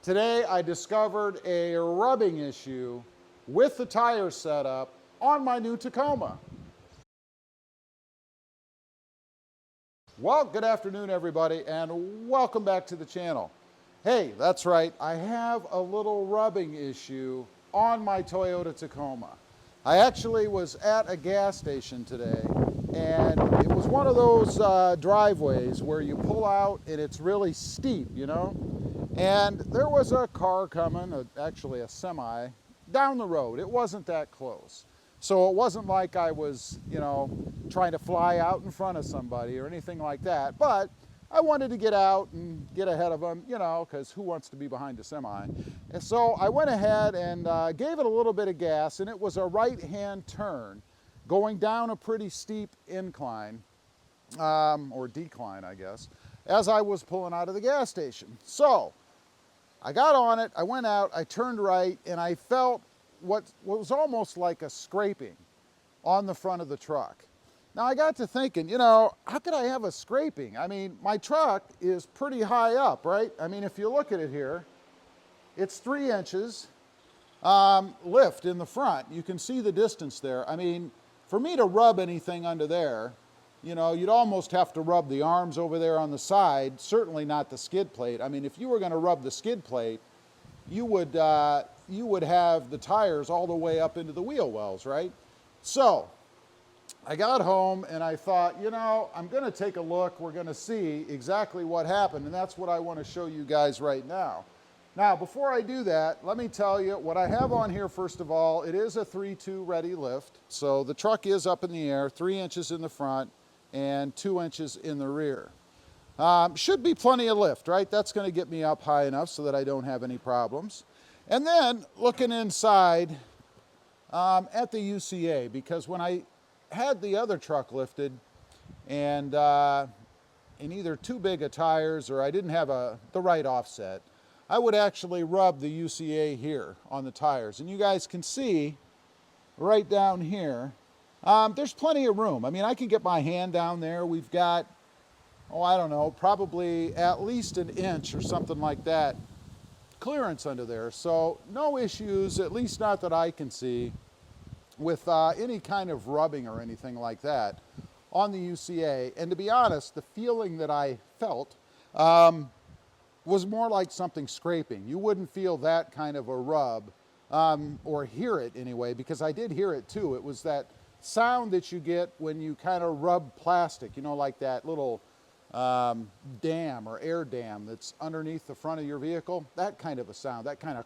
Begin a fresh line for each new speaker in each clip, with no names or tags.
Today I discovered a rubbing issue with the tire setup on my new Tacoma. Well, good afternoon everybody and welcome back to the channel. Hey, that's right, I have a little rubbing issue on my Toyota Tacoma. I actually was at a gas station today and it was one of those driveways where you pull out and it's really steep, you know? And there was a car coming, actually a semi, down the road. It wasn't that close. So it wasn't like I was, trying to fly out in front of somebody or anything like that. But I wanted to get out and get ahead of them, because who wants to be behind a semi? And so I went ahead and gave it a little bit of gas, and it was a right-hand turn going down a pretty steep incline, or decline, I guess, as I was pulling out of the gas station. So I got on it, I went out, I turned right, and I felt what was almost like a scraping on the front of the truck. Now I got to thinking, how could I have a scraping? I mean, my truck is pretty high up, right? I mean, if you look at it here, it's 3 inches lift in the front. You can see the distance there. I mean, for me to rub anything under there, you'd almost have to rub the arms over there on the side, certainly not the skid plate. I mean, if you were going to rub the skid plate, you would have the tires all the way up into the wheel wells, right? So I got home and I thought, I'm going to take a look. We're going to see exactly what happened, and that's what I want to show you guys right now. Now, before I do that, let me tell you what I have on here. First of all, it is a 3-2 ready lift. So the truck is up in the air, 3 inches in the front and 2 inches in the rear. Should be plenty of lift, right? That's going to get me up high enough so that I don't have any problems. And then looking inside at the UCA, because when I had the other truck lifted and in either too big of tires or I didn't have the right offset, I would actually rub the UCA here on the tires. And you guys can see right down here, there's plenty of room. I mean, I can get my hand down there. We've got, I don't know, probably at least an inch or something like that clearance under there. So no issues, at least not that I can see, with any kind of rubbing or anything like that on the UCA. And to be honest, the feeling that I felt was more like something scraping. You wouldn't feel that kind of a rub, or hear it anyway, because I did hear it too. It was that sound that you get when you kind of rub plastic, like that little dam or air dam that's underneath the front of your vehicle. That kind of a sound, that kind of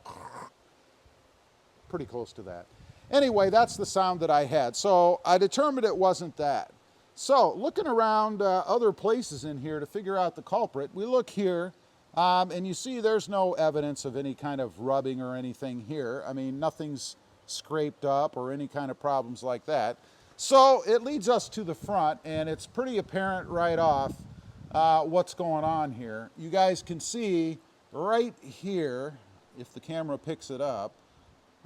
pretty close to that. Anyway, that's the sound that I had. So I determined it wasn't that. So looking around other places in here to figure out the culprit, we look here and you see there's no evidence of any kind of rubbing or anything here. I mean, nothing's scraped up or any kind of problems like that. So it leads us to the front, and it's pretty apparent right off what's going on here. You guys can see right here, if the camera picks it up,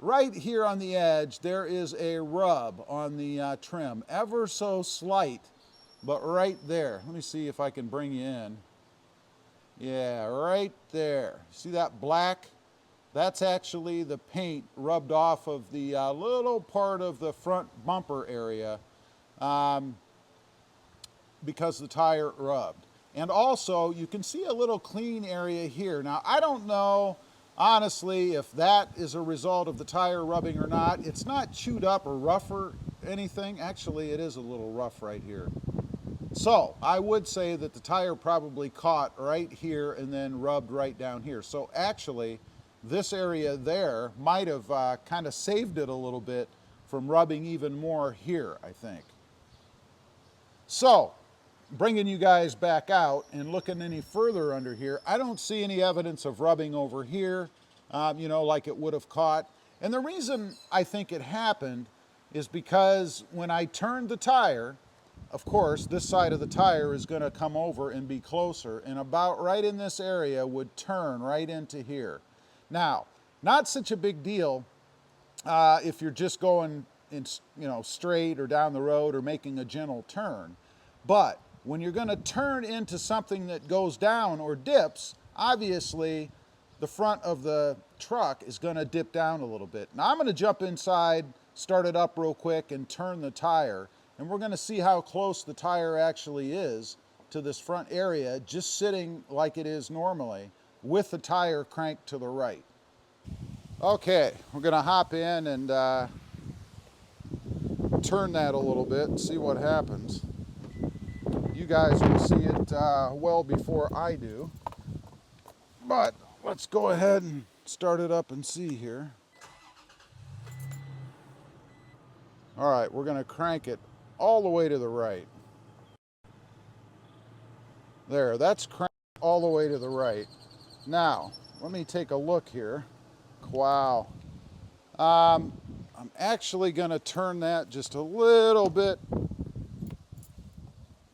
right here on the edge, there is a rub on the trim, ever so slight, but right there. Let me see if I can bring you in. Yeah, right there. See that black? That's actually the paint rubbed off of the little part of the front bumper area because the tire rubbed. And also, you can see a little clean area here. Now, I don't know, honestly, if that is a result of the tire rubbing or not. It's not chewed up or rough or anything. Actually, it is a little rough right here. So I would say that the tire probably caught right here and then rubbed right down here. So actually, this area there might have kind of saved it a little bit from rubbing even more here, I think. So, bringing you guys back out and looking any further under here, I don't see any evidence of rubbing over here, like it would have caught. And the reason I think it happened is because when I turned the tire, of course, this side of the tire is going to come over and be closer, and about right in this area would turn right into here. Now, not such a big deal if you're just going in, straight or down the road or making a gentle turn. But when you're going to turn into something that goes down or dips, obviously the front of the truck is going to dip down a little bit. Now I'm going to jump inside, start it up real quick, and turn the tire. And we're going to see how close the tire actually is to this front area, just sitting like it is normally, with the tire cranked to the right. Okay, we're going to hop in and turn that a little bit and see what happens. You guys will see it well before I do. But let's go ahead and start it up and see here. All right, we're going to crank it all the way to the right. There, that's cranked all the way to the right. Now, let me take a look here. Wow. I'm actually going to turn that just a little bit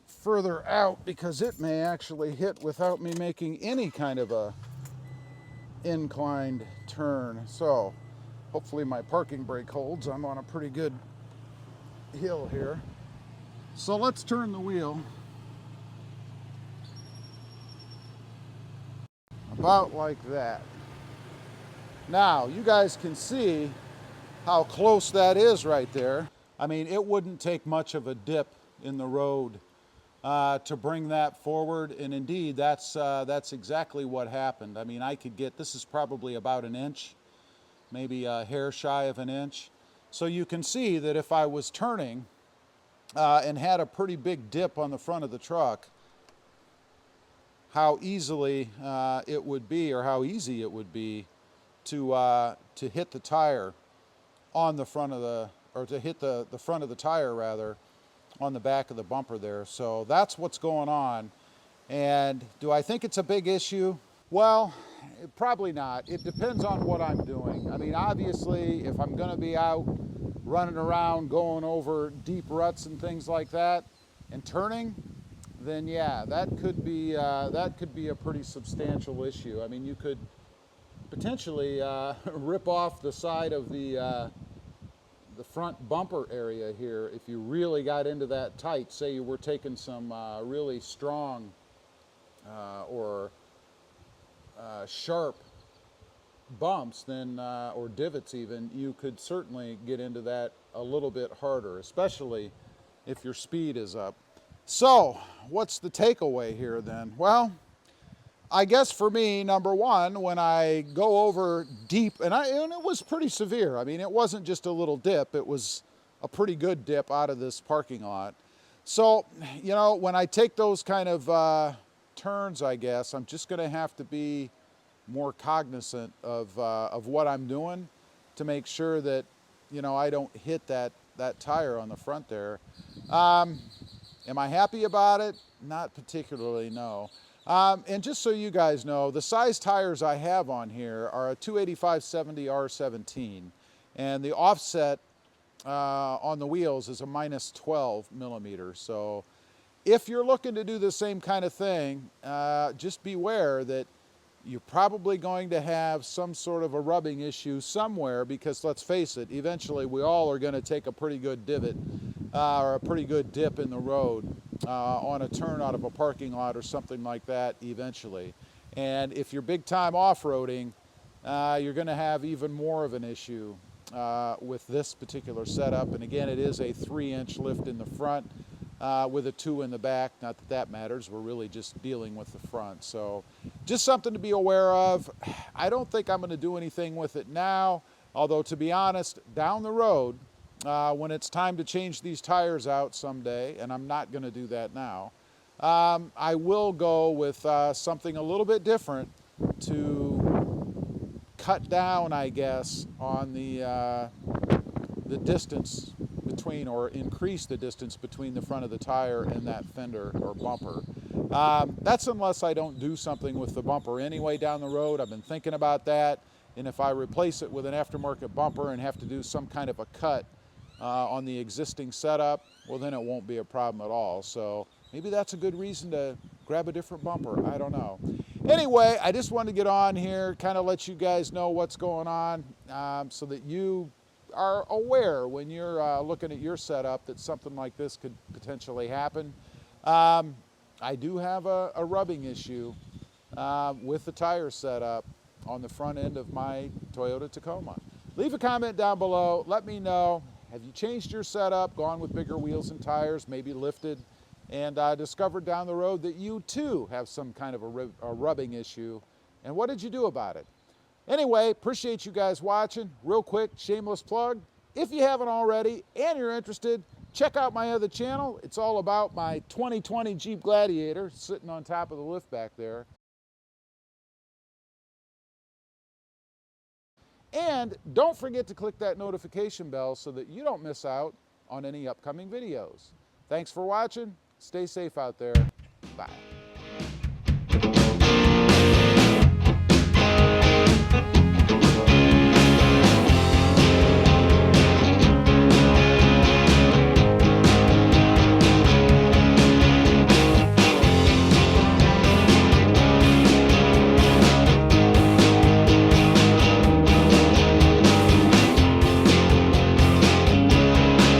further out because it may actually hit without me making any kind of a inclined turn. So hopefully my parking brake holds. I'm on a pretty good hill here. So let's turn the wheel about like that. Now you guys can see how close that is right there. I mean, it wouldn't take much of a dip in the road to bring that forward, and indeed that's exactly what happened. I mean, I could get, this is probably about an inch, maybe a hair shy of an inch. So you can see that if I was turning and had a pretty big dip on the front of the truck, how easily it would be, or how easy it would be to hit the tire on the front of the, or to hit the front of the tire rather, on the back of the bumper there. So that's what's going on. And do I think it's a big issue? Well, probably not. It depends on what I'm doing. I mean, obviously, if I'm going to be out running around, going over deep ruts and things like that, and turning, then yeah, that could be a pretty substantial issue. I mean, you could potentially rip off the side of the front bumper area here if you really got into that tight. Say you were taking some really strong or sharp bumps, then or divots even, you could certainly get into that a little bit harder, especially if your speed is up. So what's the takeaway here then? Well, I guess for me, number one, when I go over deep, and it was pretty severe. I mean, it wasn't just a little dip. It was a pretty good dip out of this parking lot. So, you know, when I take those kind of turns, I guess, I'm just going to have to be more cognizant of what I'm doing to make sure that, you know, I don't hit that tire on the front there. Am I happy about it? Not particularly, no. And just so you guys know, the size tires I have on here are a 285/70 R17, and the offset on the wheels is a -12 millimeters. So if you're looking to do the same kind of thing, just beware that you're probably going to have some sort of a rubbing issue somewhere, because let's face it, eventually we all are going to take a pretty good divot or a pretty good dip in the road on a turn out of a parking lot or something like that eventually. And if you're big time off-roading, you're going to have even more of an issue with this particular setup. And again, it is a 3-inch lift in the front with a 2 in the back. Not that that matters, we're really just dealing with the front. So just something to be aware of. I don't think I'm going to do anything with it now, although to be honest, down the road, when it's time to change these tires out someday, and I'm not going to do that now, I will go with something a little bit different to cut down, I guess, on the distance between, or increase the distance between the front of the tire and that fender or bumper. That's unless I don't do something with the bumper anyway down the road. I've been thinking about that, and if I replace it with an aftermarket bumper and have to do some kind of a cut on the existing setup, well, then it won't be a problem at all. So maybe that's a good reason to grab a different bumper. I don't know. Anyway, I just wanted to get on here, kind of let you guys know what's going on, so that you are aware when you're looking at your setup that something like this could potentially happen. I do have a rubbing issue with the tire setup on the front end of my Toyota Tacoma. Leave a comment down below. Let me know, have you changed your setup, gone with bigger wheels and tires, maybe lifted, and discovered down the road that you too have some kind of a rubbing issue, and what did you do about it? Anyway, appreciate you guys watching. Real quick, shameless plug. If you haven't already and you're interested, check out my other channel. It's all about my 2020 Jeep Gladiator sitting on top of the lift back there. And don't forget to click that notification bell so that you don't miss out on any upcoming videos. Thanks for watching. Stay safe out there. Bye.